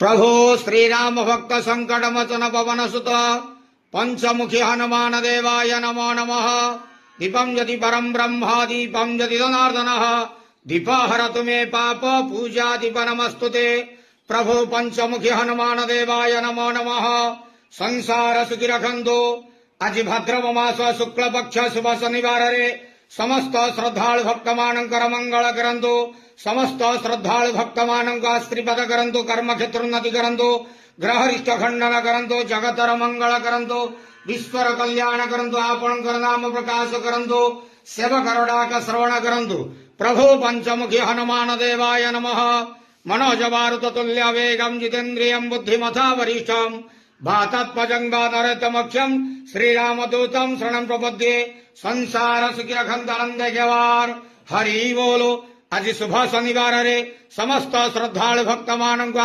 प्रभो श्रीराम भक्त संकट मचन पवन सुत पंचमुखी हनुमान देवाय नमो नमः। दीपं यदि परम ब्रह्म दीपं यदि जनार्दन दीपहरतु मे पाप पूजा दीप नमस्तुते। प्रभो पंचमुखी हनुमान देवाय नमो नमः। संसार सुखी रखंतु। आज भाद्रव मास शुक्ल पक्ष शुभ शनिवार रे समस्त श्रद्धालु भक्त मानकर मंगल करंतु। समस्त श्रद्धालु भक्त मानक आशीर्वाद करंतु। कर्म क्षेत्र उन्नति करंतु। ग्रहरिष्ट खंडन करंतु। जगतर मंगल करंतु। विश्वर कल्याण करंतु। आपणकर नाम प्रकाश करंतु। सेवकर डाक श्रवण करंतु। प्रभु पंचमुखी हनुमान देवाय नमः। मनोजवारुत तुल्य वेगम जितेन्द्रियं बुद्धिमता वरिष्ठम भातत्मजं वानरतमख्यम श्रीरामदूतं शरणं प्रपद्ये। संसार सुखी रखंत आनंद गेवार। हरि बोलो। आज शुभ शनिवार रे समस्त श्रद्धालु भक्त मानक